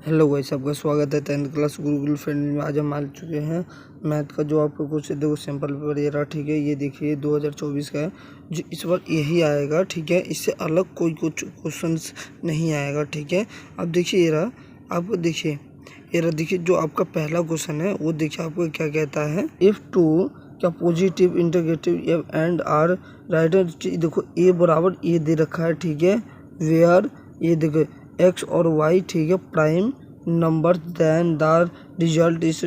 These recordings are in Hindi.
हेलो गाइस, आपका स्वागत है 10th क्लास गूगल फ्रेंड में। आज हम आ चुके हैं मैथ का जो आपको कुछ देखो सिंपल पेपर ये रहा। ठीक है, ये देखिए 2024 का है जो इस बार यही आएगा। ठीक है, इससे अलग कोई कुछ क्वेश्चंस नहीं आएगा। ठीक है, अब देखिए ये रहा, आपको देखिए ये रहा, देखिए जो आपका पहला क्वेश्चन है वो देखिए आपको क्या कहता है। इफ़ टू क्या positive integrative and are writer, देखो ए बराबर ए दे रखा है। ठीक है, वेयर ये देखो एक्स और वाई, ठीक है, prime number then the result is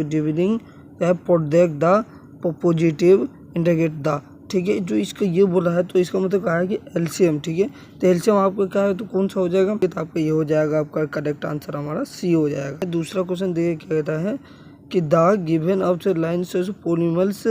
dividing product the positive integrate the. ठीक है, जो इसका ये बोला है तो इसका मतलब क्या है कि एलसीएम। ठीक है, तो एलसीएम आपका क्या है तो कौन सा हो जाएगा, तो आपका ये हो जाएगा, आपका करेक्ट आंसर हमारा सी हो जाएगा। दूसरा क्वेश्चन देखिए क्या कहता है कि the given of the line से पोलिमल्स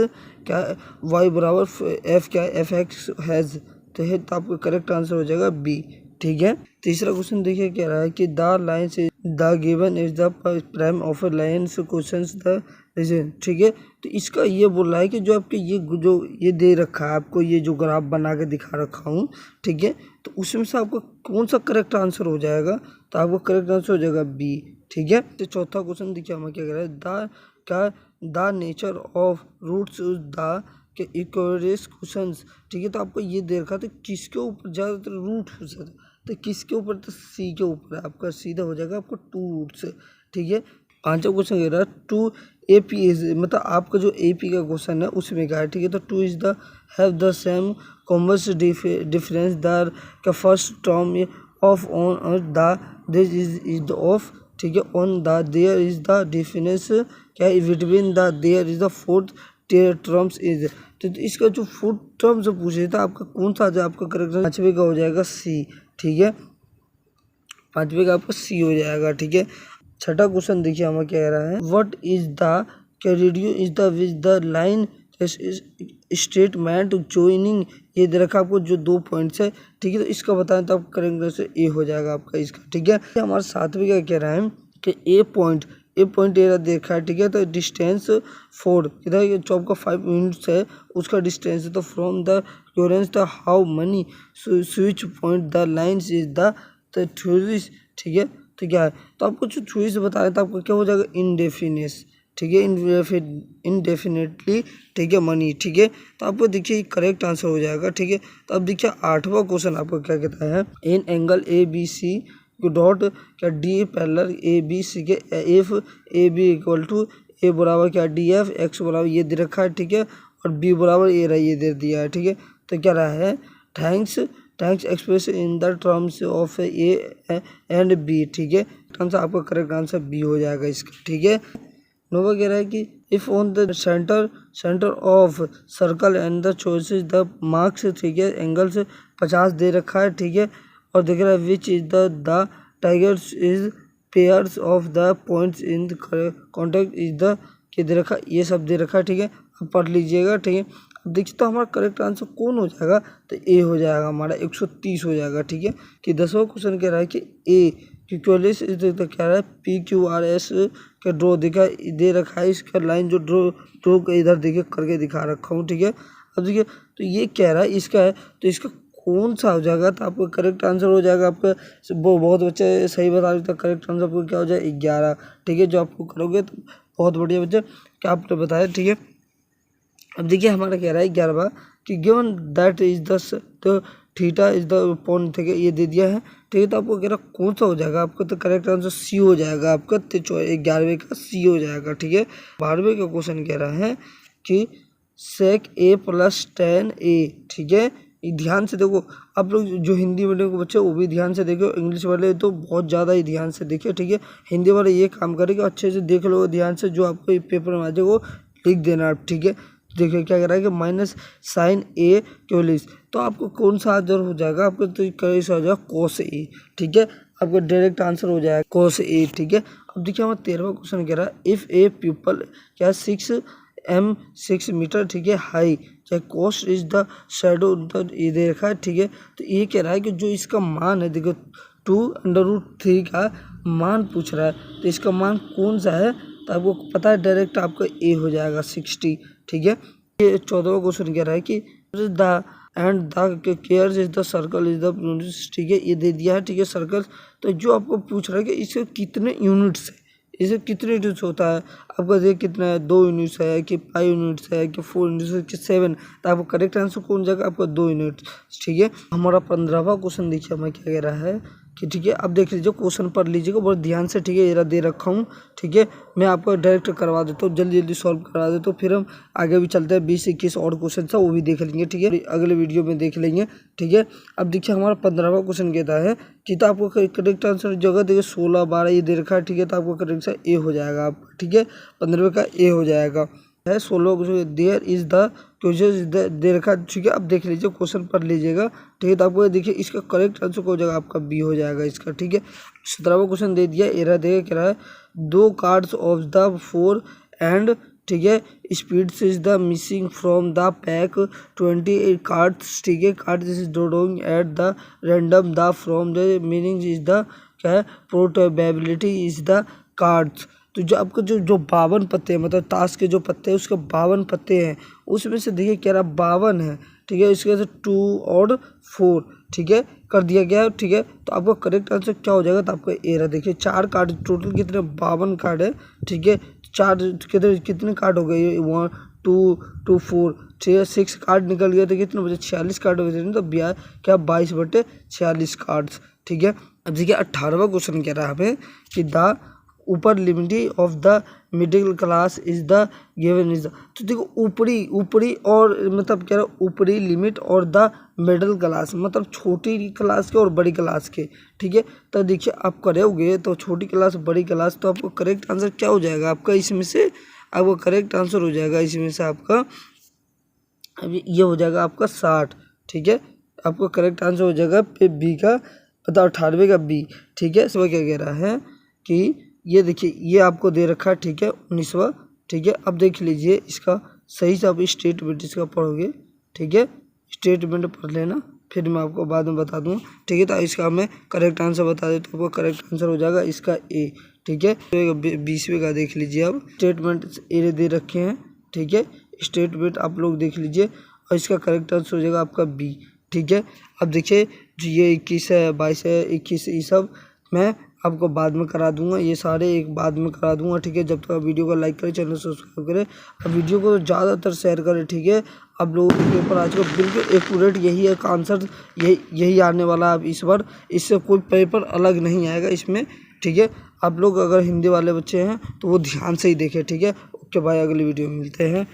क्या वाई बराबर एफ क्या एफ एक्स हैज, तो आपका करेक्ट आंसर हो जाएगा बी। ठीक है, तीसरा क्वेश्चन देखिए कह रहा है कि द लाइन से the given is the prime of line question the reason. ठीक है, तो इसका ये बोल रहा है कि जो आपके ये जो ये दे रखा है आपको, ये जो ग्राफ बना के दिखा रखा हूँ, ठीक है, तो उसमें से आपको कौन सा करेक्ट आंसर हो जाएगा, तो आपको करेक्ट आंसर हो जाएगा बी। ठीक है, तो चौथा क्वेश्चन देखिए हमें क्या कह रहा है, the nature of roots the के इक्वेरियस क्वेश्चंस। ठीक है, तो आपको ये दे रखा तो किसके ऊपर ज़्यादातर रूट हो सकता है, तो किसके ऊपर, तो सी के ऊपर है, आपका सीधा हो जाएगा आपको टू रूट से। ठीक है, पांचवा क्वेश्चन कह रहा है टू ए पी इज, मतलब आपका जो ए पी का क्वेश्चन है उसमें क्या है। ठीक है, तो two is the have the same commerce difference the का first term of on the this is the of. ठीक है, on the there is the difference क्या between the there is the fourth terms is, तो इसका जो फोर्थ टर्म से पूछे था आपका कौन सा जो आपका करेक्ट पांचवे का हो जाएगा सी। ठीक है, पांचवे का आपका सी हो जाएगा। ठीक है, छठा क्वेश्चन देखिए हमें क्या कह रहा है, what is the radio is the which the line statement joining, ये दे रखा आपको जो 2 पॉइंट्स है। ठीक है, तो इसका बताएं तो आप करेंगे से ए हो जाएगा आपका इसका। ठीक है, हमारा सातवें का कह रहा है कि ए पॉइंट एरा देखा है। ठीक है, तो डिस्टेंस 4 किधर जो आपका 5 यूनिट्स है उसका डिस्टेंस है, तो फ्रॉम द क्योरेंस the how money switch point the lines is the theories. ठीक है, तो क्या है, तो आपको जो थ्योरीज बता रहे थे आपको क्या हो जाएगा इनडेफिनेस। ठीक है, इनडेफिनेटली, ठीक है, मनी। ठीक है, तो आपको देखिए करेक्ट आंसर हो जाएगा। ठीक है, तो अब देखिए आठवां क्वेश्चन आपको क्या कहता है, in angle A B C dot क्या D parallel A B C के F A B equal to A बराबर क्या डी एफ एक्स बराबर ये दे रखा है। ठीक है, और बी बराबर ए रहा ये दे दिया है। ठीक है, तो क्या रहा है thanks express in the terms of A and B. ठीक है, आंसर आपका करेक्ट आंसर बी हो जाएगा इसका। ठीक है, नोवा कह रहा है कि if on the centre of circle and the choices the marks, ठीक है, एंगल्स 50 दे रखा है। ठीक है, और देख रहा है which is the tigers is pairs of the points in the contact is the के दे रखा, ये सब दे रखा है। ठीक है, अब पढ़ लीजिएगा। ठीक है, अब देखिए तो हमारा करेक्ट आंसर कौन हो जाएगा, तो ए हो जाएगा हमारा 130 हो जाएगा। ठीक है, कि 10वां क्वेश्चन कह रहा है कि ए क्यूक्यूलिस तो कह रहा है पी क्यू आर एस का ड्रॉ दिखा दे रखा है, इसका लाइन जो ड्रॉ का इधर देखिए करके दिखा रखा हूँ। ठीक है, अब देखिए तो ये कह रहा है इसका है, तो इसका कौन सा हो जाएगा, तो आपका करेक्ट आंसर हो जाएगा आपका बहुत बच्चे सही बता रहे थे, करेक्ट आंसर आपको क्या हो जाए 11। ठीक है, जो आपको करोगे तो बहुत बढ़िया बच्चे क्या आपने बताया। ठीक है, अब देखिए हमारा कह रहा है 11वां कि given that is the theta is the point, ठीक है, ये दे दिया है। ठीक है, तो आपको कह रहा कौन सा हो जाएगा आपका, तो करेक्ट आंसर सी हो जाएगा आपका, तो 11वें का सी हो जाएगा। ठीक है, 12वें का क्वेश्चन कह रहा है कि सेक ए प्लस 10a। ठीक है, ध्यान से देखो, आप लोग जो हिंदी मीडियम के बच्चे वो भी ध्यान से देखो, इंग्लिश वाले तो बहुत ज़्यादा ही ध्यान से देखिए। ठीक है, हिंदी वाले ये काम करेंगे अच्छे से देख लो ध्यान से, जो आपको पेपर में आ जाए वो लिख देना आप। ठीक है, देखिए क्या कह रहा है कि माइनस साइन ए क्यूलिस, तो आपको कौन सा आंसर हो जाएगा आपको, तो कैसे हो जाएगा कोस ए। ठीक है, आपका डायरेक्ट आंसर हो जाएगा कोस ए। ठीक है, अब देखिए हमारा 13वां क्वेश्चन कह रहा है इफ़ ए पीपल क्या 6 मीटर, ठीक है, हाई चाहे कोस्ट इज द शेडो ये दे रखा है। ठीक है, तो ये कह रहा है कि जो इसका मान है देखो 2√3 का मान पूछ रहा है, तो इसका मान कौन सा है, तो आपको पता है डायरेक्ट आपका ए हो जाएगा 60। ठीक है, ये 14वां क्वेश्चन कह रहा है कि the end the cares is the circle is the, ठीक है, ये दे दिया है, ठीक है, सर्कल। तो जो आपको पूछ रहा है कि इसके कितने यूनिट्स है, इसे कितने यूनिट्स होता है, आपका देखिए कितना है, 2 यूनिट्स है कि 5 यूनिट्स है कि 4 यूनिट्स है कि 7, तो आपको करेक्ट आंसर कौन जाएगा, आपका 2 यूनिट्स, ठीक है। हमारा 15वां क्वेश्चन देखिए हमें क्या कह रहा है कि, ठीक है, अब देख लीजिए, क्वेश्चन पढ़ लीजिएगा बहुत ध्यान से, ठीक है, ये दे रखा हूँ, ठीक है, मैं आपको डायरेक्ट करवा देता हूँ, जल्दी जल्दी सॉल्व करवा देता हूँ, फिर हम आगे भी चलते हैं, 20-21 और क्वेश्चन था वो भी देख लेंगे, ठीक है, अगले वीडियो में देख लेंगे, ठीक है। अब देखिए हमारा 15वां क्वेश्चन कहता है कि, तो आपको करेक्ट आंसर जगह देखिए 16, 12 ये दे रखा है, ठीक है, तो आपको करेक्ट आंसर ए हो जाएगा आपका, ठीक है, 15वें का ए हो जाएगा है। 16 देयर इज द क्वेश्चन दे रखा, ठीक है। अब देख लीजिए क्वेश्चन पढ़ लीजिएगा, ठीक है, तो आपको देखिए इसका करेक्ट आंसर हो जाएगा आपका बी हो जाएगा इसका, ठीक है। 17वां क्वेश्चन दे दिया, एरा देगा क्या है, 2 कार्ड्स ऑफ द 4 एंड, ठीक है, speeds is the missing from the pack 28 cards, ठीक है, cards is drawing at the random the from the meaning is the क्या है, प्रोबेबिलिटी इज द कार्ड्स। तो जो आपको जो 52 पत्ते हैं, मतलब ताश के जो पत्ते हैं उसके 52 पत्ते हैं, उसमें से देखिए क्या रहा 52 है, ठीक है, इसके 2 और 4, ठीक है, कर दिया गया है, ठीक है। तो आपका करेक्ट आंसर क्या हो जाएगा, तो आपका ए रहा, देखिए 4 कार्ड टोटल कितने 52 कार्ड है, ठीक है, 4 कितने कार्ड हो गए 1 2 2 4 6 6 कार्ड निकल गया, तो कितने बचे 46 कार्ड हो गए, तो क्या 22/46 कार्ड्स, ठीक है। अब देखिए 18वां क्वेश्चन कह रहा है हमें कि द ऊपर limit of the middle class is the given is the, तो देखो ऊपरी और मतलब क्या है ऊपरी लिमिट और द मिडिल क्लास, मतलब छोटी क्लास के और बड़ी क्लास के, ठीक है। तो देखिए आप करोगे तो छोटी क्लास बड़ी क्लास, तो आपको करेक्ट आंसर क्या हो जाएगा आपका, इसमें से आपका करेक्ट आंसर हो जाएगा इसमें से आपका अभी ये हो जाएगा आपका 60, ठीक है, आपका करेक्ट आंसर हो जाएगा बी का, मतलब 98 का बी, ठीक है। इसमें क्या कह रहा है कि ये देखिए ये आपको दे रखा है, ठीक है, 19वां, ठीक है। अब देख लीजिए इसका सही से आप स्टेटमेंट इसका पढ़ोगे, ठीक है, स्टेटमेंट पढ़ लेना, फिर मैं आपको बाद में बता दूँ, ठीक है। तो इसका मैं करेक्ट आंसर बता देता हूँ, आपका करेक्ट आंसर हो जाएगा इसका ए, ठीक है। 20वें का देख लीजिए, अब स्टेटमेंट ए दे रखे हैं, ठीक है, स्टेटमेंट आप लोग देख लीजिए, और इसका करेक्ट आंसर हो जाएगा आपका बी, ठीक है। अब देखिए जो ये 21 है 22 है 21 ये सब मैं आपको बाद में करा दूंगा, ये सारे एक बाद में करा दूंगा, ठीक है। जब तक आप वीडियो को लाइक करें, चैनल सब्सक्राइब करें, अब वीडियो को ज़्यादातर शेयर करें, ठीक है। आप लोगों के पेपर आज का बिल्कुल एक्यूरेट यही है आंसर, यही आने वाला है अब इस बार, इससे कोई पेपर अलग नहीं आएगा इसमें, ठीक है। आप लोग अगर हिंदी वाले बच्चे हैं तो वो ध्यान से ही देखें, ठीक है। ओके भाई, अगली वीडियो में मिलते हैं।